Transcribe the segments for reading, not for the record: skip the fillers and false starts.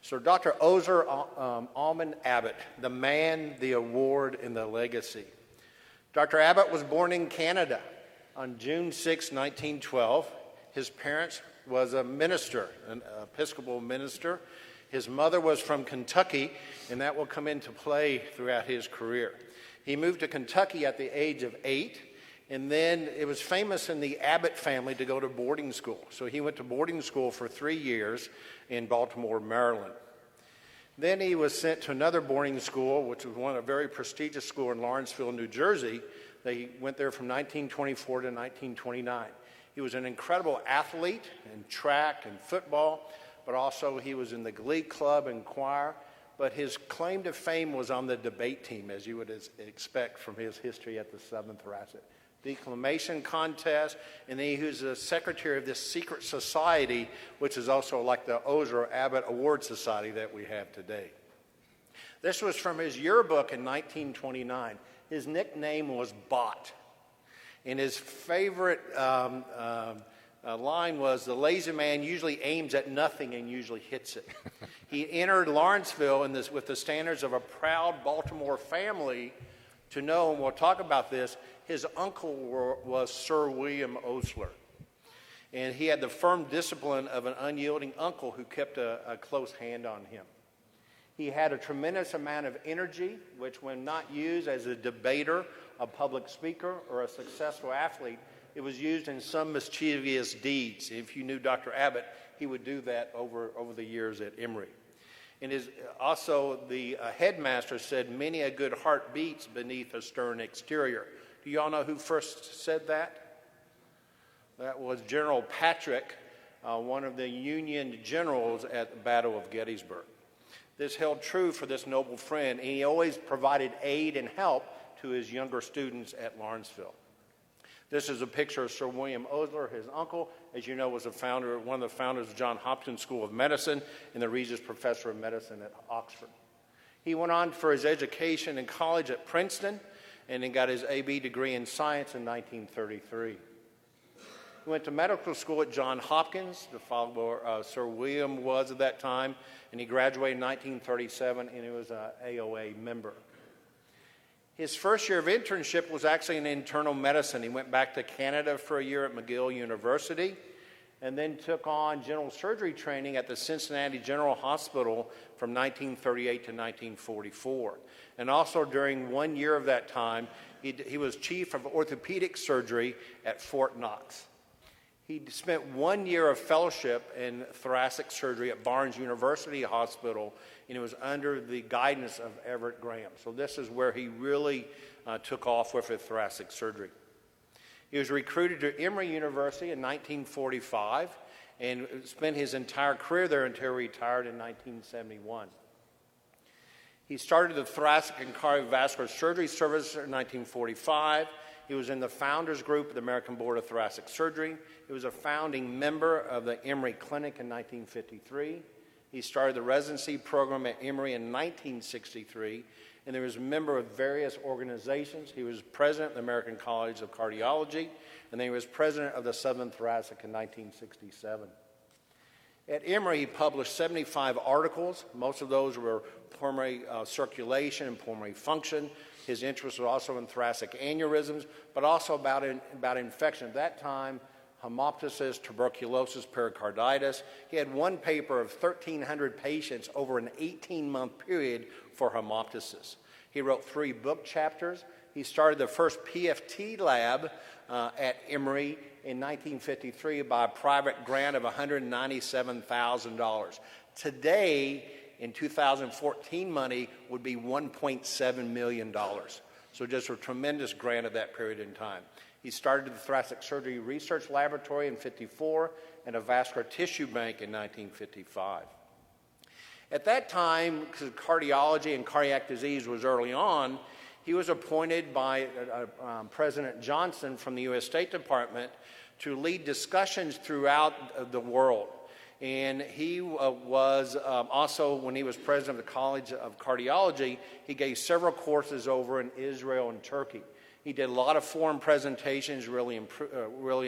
So Dr. Osler Almon Abbott, the man, the award, and the legacy. Dr. Abbott was born in Canada on June 6, 1912. His parents was a minister, an Episcopal minister. His mother was from Kentucky, and that will come into play throughout his career. He moved to Kentucky at the age of 8, and then it was famous in the Abbott family to go to boarding school. So he went to boarding school for 3 years in Baltimore, Maryland. Then he was sent to another boarding school, which was a very prestigious school in Lawrenceville, New Jersey. They went there from 1924 to 1929. He was an incredible athlete in track and football, but also he was in the glee club and choir. But his claim to fame was on the debate team, as you would expect from his history at the Southern Thoracic. Declamation contest, and then he was the secretary of this secret society, which is also like the Osler Abbott Award Society that we have today. This was from his yearbook in 1929. His nickname was Bot, and his favorite line was, "The lazy man usually aims at nothing and usually hits it." He entered Lawrenceville with the standards of a proud Baltimore family to know, and we'll talk about this, his uncle was Sir William Osler. And he had the firm discipline of an unyielding uncle who kept a close hand on him. He had a tremendous amount of energy, which when not used as a debater, a public speaker, or a successful athlete, it was used in some mischievous deeds. If you knew Dr. Abbott, he would do that over the years at Emory. And also the headmaster said, "Many a good heart beats beneath a stern exterior." Do you all know who first said that? That was General Patrick, one of the Union generals at the Battle of Gettysburg. This held true for this noble friend, and he always provided aid and help to his younger students at Lawrenceville. This is a picture of Sir William Osler, his uncle. As you know, was one of the founders of Johns Hopkins School of Medicine and the Regis Professor of Medicine at Oxford. He went on for his education in college at Princeton, and then got his AB degree in science in 1933. He went to medical school at Johns Hopkins, the follower Sir William was at that time, and he graduated in 1937, and he was an AOA member. His first year of internship was actually in internal medicine. He went back to Canada for a year at McGill University, and then took on general surgery training at the Cincinnati General Hospital from 1938 to 1944. And also during 1 year of that time, he was chief of orthopedic surgery at Fort Knox. He spent 1 year of fellowship in thoracic surgery at Barnes University Hospital, and it was under the guidance of Everett Graham. So this is where he really took off with thoracic surgery. He was recruited to Emory University in 1945 and spent his entire career there until he retired in 1971. He started the Thoracic and Cardiovascular Surgery Service in 1945. He was in the founders group of the American Board of Thoracic Surgery. He was a founding member of the Emory Clinic in 1953. He started the residency program at Emory in 1963, and he was a member of various organizations. He was president of the American College of Cardiology, and then he was president of the Southern Thoracic in 1967. At Emory, he published 75 articles. Most of those were pulmonary circulation and pulmonary function. His interest was also in thoracic aneurysms, but also about infection. At that time, hemoptysis, tuberculosis, pericarditis. He had one paper of 1,300 patients over an 18-month period for hemoptysis. He wrote 3 book chapters. He started the first PFT lab at Emory in 1953 by a private grant of $197,000. Today, in 2014 money, would be $1.7 million. So just a tremendous grant of that period in time. He started the Thoracic Surgery Research Laboratory in 1954 and a vascular tissue bank in 1955. At that time, because cardiology and cardiac disease was early on, he was appointed by President Johnson from the U.S. State Department to lead discussions throughout the world. And he was also, when he was president of the College of Cardiology, he gave several courses over in Israel and Turkey. He did a lot of foreign presentations, really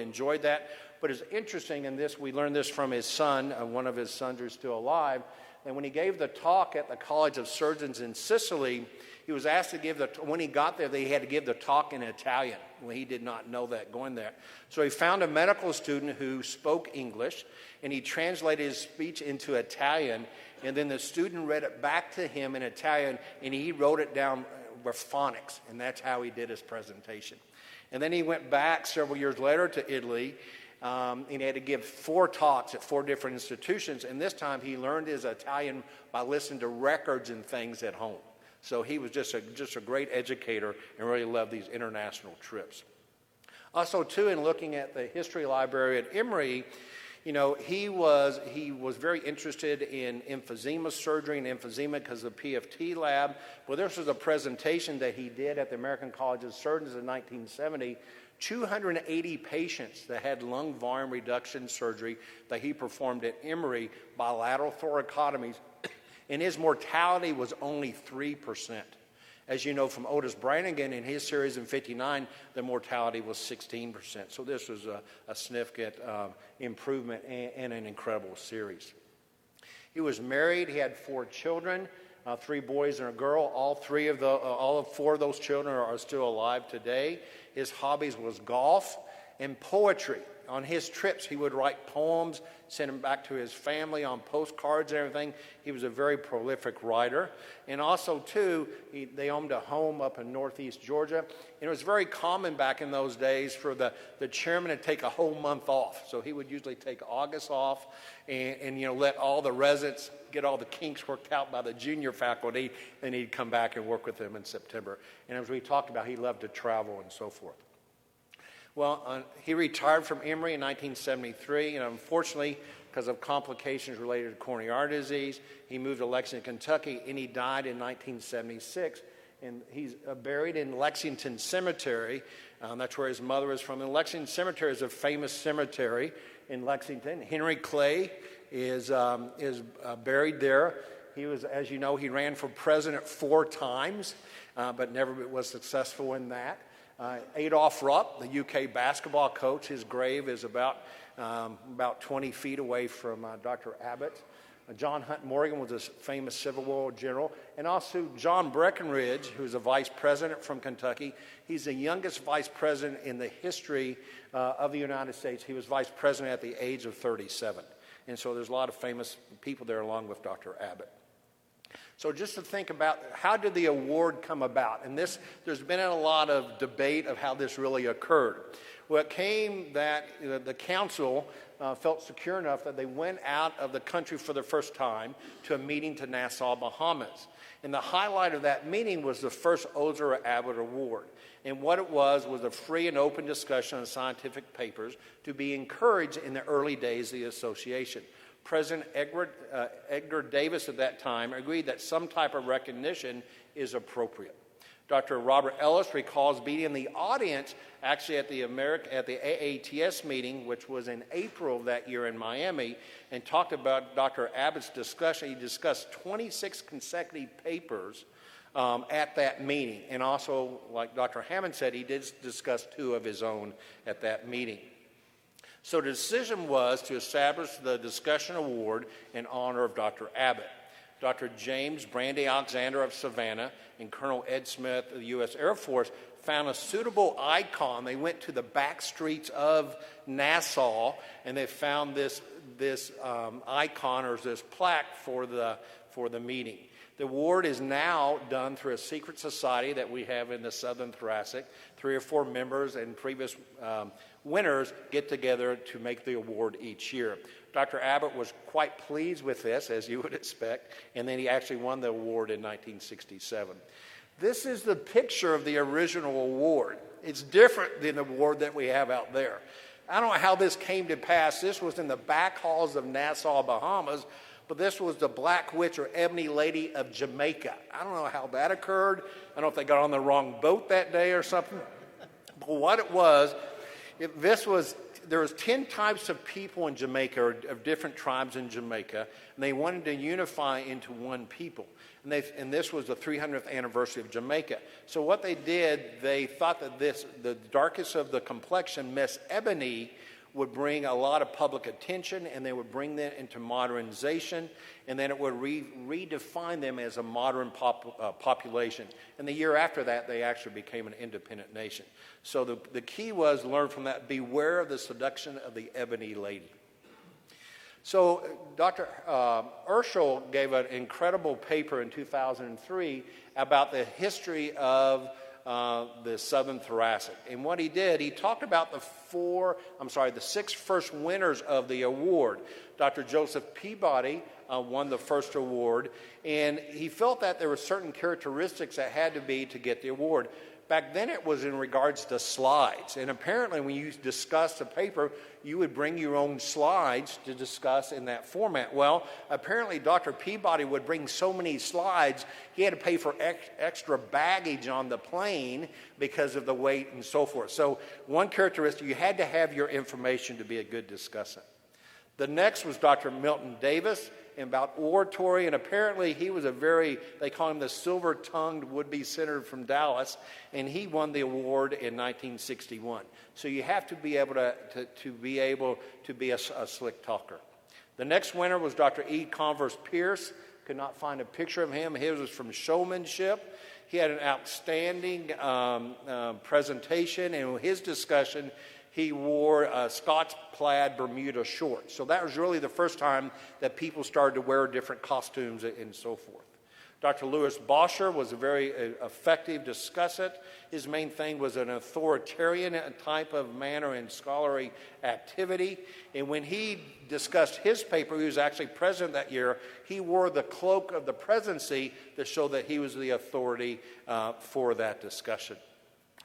enjoyed that. But it's interesting, and we learned this from his son, one of his sons who's still alive, And when he gave the talk at the College of Surgeons in Sicily, he was asked to give when he got there, he had to give the talk in Italian. Well, he did not know that going there. So he found a medical student who spoke English, and he translated his speech into Italian, and then the student read it back to him in Italian, and he wrote it down with phonics, and that's how he did his presentation. And then he went back several years later to Italy, and he had to give 4 talks at 4 different institutions, and this time he learned his Italian by listening to records and things at home. So he was just a great educator and really loved these international trips. Also, too, in looking at the history library at Emory, you know, he was very interested in emphysema surgery and emphysema because of the PFT lab. Well, this was a presentation that he did at the American College of Surgeons in 1970. 280 patients that had lung volume reduction surgery that he performed at Emory, bilateral thoracotomies, and his mortality was only 3%. As you know from Otis Brannigan in his series in '59, the mortality was 16%. So this was a significant improvement and an incredible series. He was married. He had 4 children, 3 boys and a girl. All 4 of those children are still alive today. His hobbies was golf and poetry. On his trips, he would write poems, send them back to his family on postcards and everything. He was a very prolific writer. And also, too, they owned a home up in northeast Georgia. And it was very common back in those days for the chairman to take a whole month off. So he would usually take August off and you know, let all the residents get all the kinks worked out by the junior faculty, and he'd come back and work with them in September. And as we talked about, he loved to travel and so forth. Well, he retired from Emory in 1973, and unfortunately, because of complications related to coronary artery disease, he moved to Lexington, Kentucky, and he died in 1976. And he's buried in Lexington Cemetery. That's where his mother is from. And Lexington Cemetery is a famous cemetery in Lexington. Henry Clay is buried there. He was, as you know, he ran for president 4 times, but never was successful in that. Adolph Rupp, the UK basketball coach, his grave is about 20 feet away from Dr. Abbott. John Hunt Morgan was a famous Civil War general. And also John Breckinridge, who's a vice president from Kentucky. He's the youngest vice president in the history of the United States. He was vice president at the age of 37. And so there's a lot of famous people there along with Dr. Abbott. So just to think about, how did the award come about? And there's been a lot of debate of how this really occurred. Well, it came that the council felt secure enough that they went out of the country for the first time to a meeting to Nassau, Bahamas. And the highlight of that meeting was the first Osler Abbott Award. And what it was a free and open discussion on scientific papers to be encouraged in the early days of the association. President Edgar Davis at that time agreed that some type of recognition is appropriate. Dr. Robert Ellis recalls being in the audience actually at the AATS meeting, which was in April of that year in Miami, and talked about Dr. Abbott's discussion. He discussed 26 consecutive papers at that meeting. And also, like Dr. Hammond said, he did discuss 2 of his own at that meeting. So the decision was to establish the discussion award in honor of Dr. Abbott. Dr. James Brandy Alexander of Savannah and Colonel Ed Smith of the U.S. Air Force found a suitable icon. They went to the back streets of Nassau, and they found this icon or this plaque for the meeting. The award is now done through a secret society that we have in the Southern Thoracic. 3 or 4 members and previous winners get together to make the award each year. Dr. Abbott was quite pleased with this, as you would expect, and then he actually won the award in 1967. This is the picture of the original award. It's different than the award that we have out there. I don't know how this came to pass. This was in the back halls of Nassau, Bahamas, but this was the Black Witch or Ebony Lady of Jamaica. I don't know how that occurred. I don't know if they got on the wrong boat that day or something. But what it was, there was 10 types of people in Jamaica, or of different tribes in Jamaica, and they wanted to unify into one people. And this was the 300th anniversary of Jamaica. So what they did, they thought that the darkest of the complexion, Miss Ebony, would bring a lot of public attention, and they would bring them into modernization, and then it would redefine them as a modern population. And the year after that, they actually became an independent nation. So the key was, learn from that, beware of the seduction of the ebony lady. So Dr. Urschel gave an incredible paper in 2003 about the history of the Southern Thoracic. And what he did, he talked about the six first winners of the award. Dr. Joseph Peabody won the first award, and he felt that there were certain characteristics that had to be to get the award. Back then it was in regards to slides, and apparently when you discussed a paper, you would bring your own slides to discuss in that format. Well, apparently Dr. Peabody would bring so many slides, he had to pay for extra baggage on the plane because of the weight and so forth. So one characteristic, you had to have your information to be a good discussant. The next was Dr. Milton Davis, about oratory, and apparently he was they call him the silver-tongued would-be senator from Dallas, and he won the award in 1961. So you have to be able to be a slick talker. The next winner was Dr. E. Converse Pierce. Could not find a picture of him. His was from showmanship. He had an outstanding presentation, and in his discussion, he wore Scots plaid Bermuda shorts. So that was really the first time that people started to wear different costumes and so forth. Dr. Louis Bosher was a very effective discussant. His main thing was an authoritarian type of manner in scholarly activity. And when he discussed his paper, he was actually president that year, he wore the cloak of the presidency to show that he was the authority for that discussion.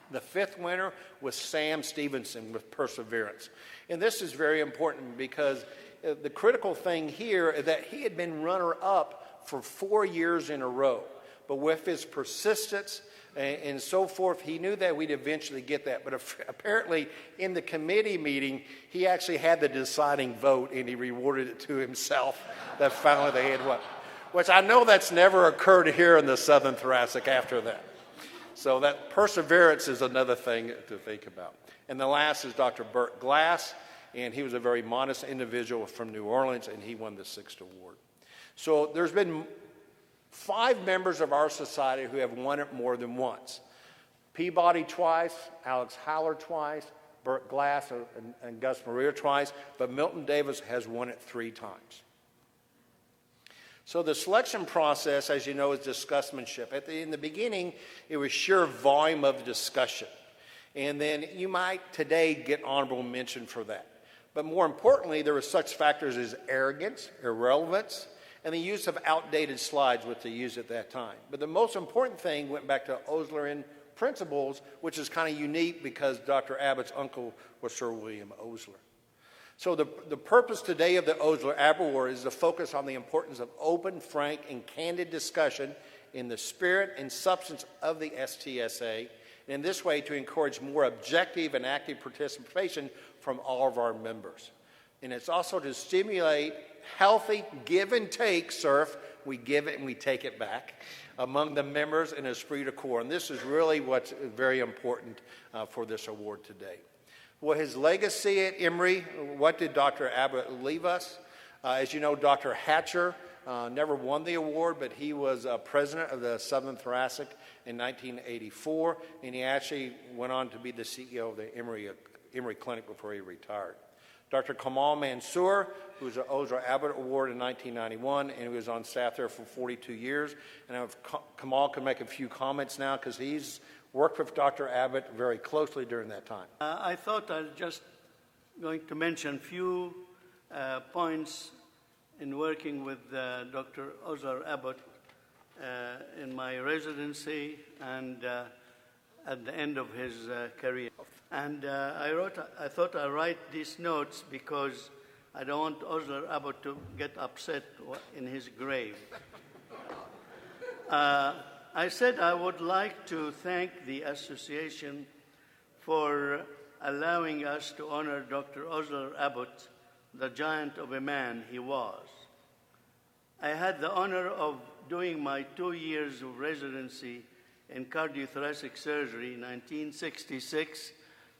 The fifth winner was Sam Stevenson with Perseverance. And this is very important because the critical thing here is that he had been runner-up for 4 years in a row. But with his persistence and so forth, he knew that we'd eventually get that. But apparently in the committee meeting, he actually had the deciding vote, and he rewarded it to himself that finally they had won. Which I know that's never occurred here in the Southern Thoracic after that. So that perseverance is another thing to think about. And the last is Dr. Burt Glass, and he was a very modest individual from New Orleans, and he won the 6th award. So there's been 5 members of our society who have won it more than once. Peabody twice, Alex Haller twice, Burt Glass and Gus Maria twice, but Milton Davis has won it 3 times. So the selection process, as you know, is discussmanship. In the beginning, it was sheer volume of discussion. And then you might today get honorable mention for that. But more importantly, there were such factors as arrogance, irrelevance, and the use of outdated slides, which they used at that time. But the most important thing went back to Oslerian principles, which is kind of unique because Dr. Abbott's uncle was Sir William Osler. So the purpose today of the Osler Abbott Award is to focus on the importance of open, frank, and candid discussion in the spirit and substance of the STSA, and in this way to encourage more objective and active participation from all of our members. And it's also to stimulate healthy give and take, surf, we give it and we take it back, among the members in esprit de corps. And this is really what's very important for this award today. Well, his legacy at Emory, what did Dr. Abbott leave us? As you know, Dr. Hatcher never won the award, but he was president of the Southern Thoracic in 1984, and he actually went on to be the CEO of the Emory Clinic before he retired. Dr. Kamal Mansour, who was an Osler Abbott Award in 1991, and he was on staff there for 42 years. And if Kamal can make a few comments now, because he's worked with Dr. Abbott very closely during that time. I thought I was just going to mention a few points in working with Dr. Osler Abbott in my residency and at the end of his career. And I thought I'd write these notes because I don't want Osler Abbott to get upset in his grave. I said I would like to thank the association for allowing us to honor Dr. Osler Abbott, the giant of a man he was. I had the honor of doing my 2 years of residency in cardiothoracic surgery, 1966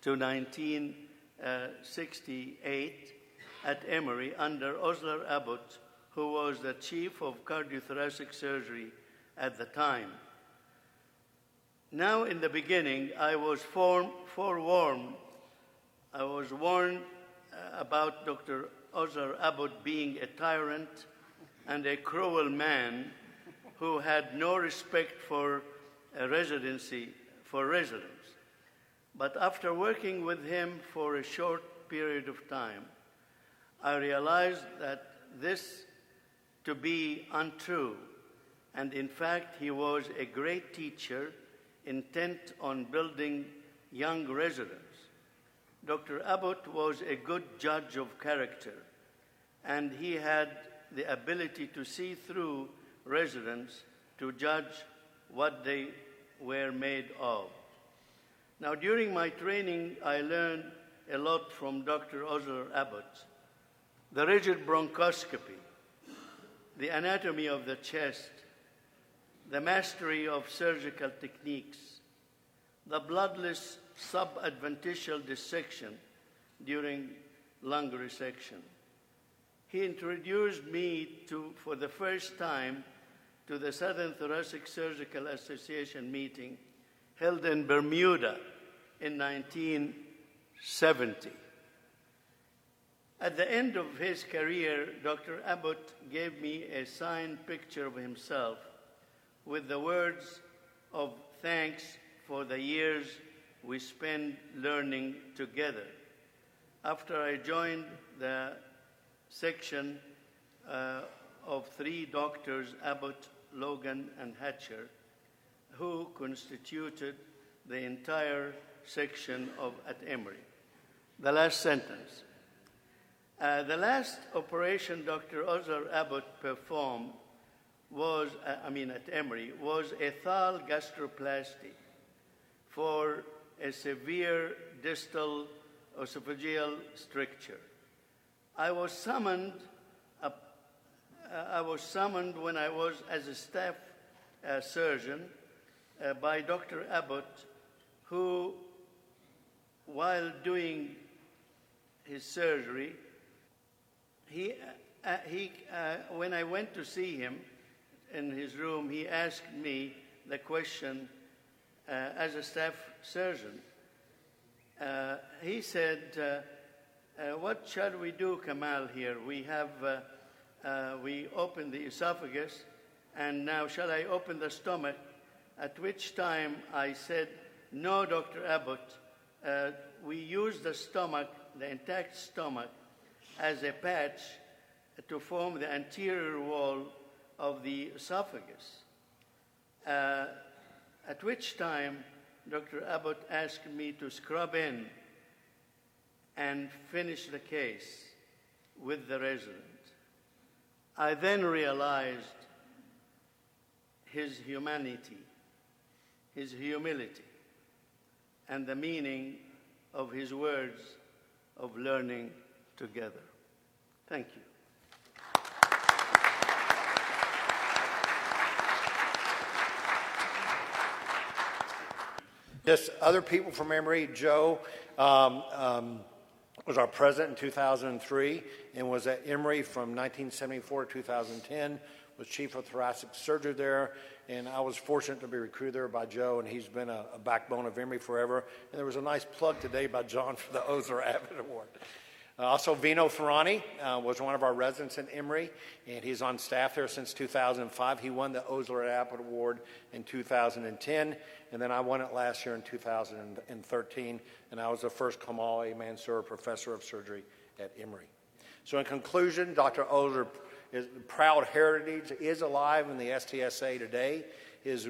to 19 1968 at Emory under Osler Abbott, who was the chief of cardiothoracic surgery at the time. Now, in the beginning, I was forewarned. I was warned about Dr. Osler Abbott being a tyrant and a cruel man who had no respect for residents. But after working with him for a short period of time, I realized that this to be untrue, and in fact, he was a great teacher intent on building young residents. Dr. Abbott was a good judge of character, and he had the ability to see through residents to judge what they were made of. Now, during my training, I learned a lot from Dr. Osler Abbott. The rigid bronchoscopy, the anatomy of the chest, the mastery of surgical techniques, the bloodless subadventitial dissection during lung resection. He introduced me for the first time to the Southern Thoracic Surgical Association meeting held in Bermuda in 1970. At the end of his career, Dr. Abbott gave me a signed picture of himself with the words of thanks for the years we spent learning together. After I joined the section of three doctors, Abbott, Logan, and Hatcher, who constituted the entire section at Emory. The last sentence. The last operation Dr. Osler Abbott performed at Emory, was a thal gastroplasty for a severe distal esophageal stricture. I was summoned when I was as a staff surgeon by Dr. Abbott, who, while doing his surgery, when I went to see him in his room, he asked me the question as a staff surgeon. He said, what shall we do, Kamal, here? We opened the esophagus, and now shall I open the stomach? At which time I said, no, Dr. Abbott, we use the stomach, the intact stomach, as a patch to form the anterior wall of the esophagus. At which time Dr. Abbott asked me to scrub in and finish the case with the resident. I then realized his humanity, his humility, and the meaning of his words of learning together. Thank you. Yes, other people from Emory. Joe was our president in 2003 and was at Emory from 1974 to 2010, was chief of thoracic surgery there, and I was fortunate to be recruited there by Joe, and he's been a backbone of Emory forever. And there was a nice plug today by John for the Osler Abbott Award. Also, Vino Ferrani was one of our residents in Emory, and he's on staff there since 2005. He won the Osler Abbott Award in 2010, and then I won it last year in 2013, and I was the first Kamal A Mansour Professor of Surgery at Emory. So in conclusion, Dr. Osler's proud heritage is alive in the STSA today. His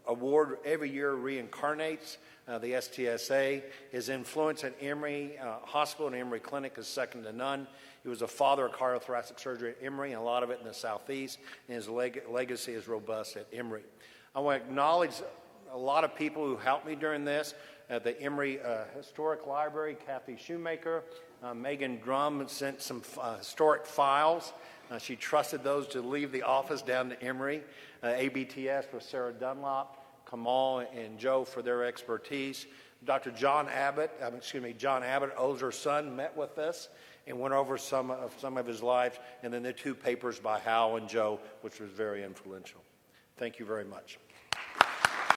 award every year reincarnates the STSA. His influence at Emory Hospital and Emory Clinic is second to none. He was a father of cardiothoracic surgery at Emory, and a lot of it in the Southeast, and his legacy is robust at Emory. I want to acknowledge a lot of people who helped me during this. At the Emory Historic Library, Kathy Shoemaker, Megan Drum sent some historic files. She trusted those to leave the office down to Emory. ABTS with Sarah Dunlop, Kamal and Joe for their expertise. Dr. John Abbott, Osler's son, met with us and went over some of his lives, and then the 2 papers by Hal and Joe, which was very influential. Thank you very much.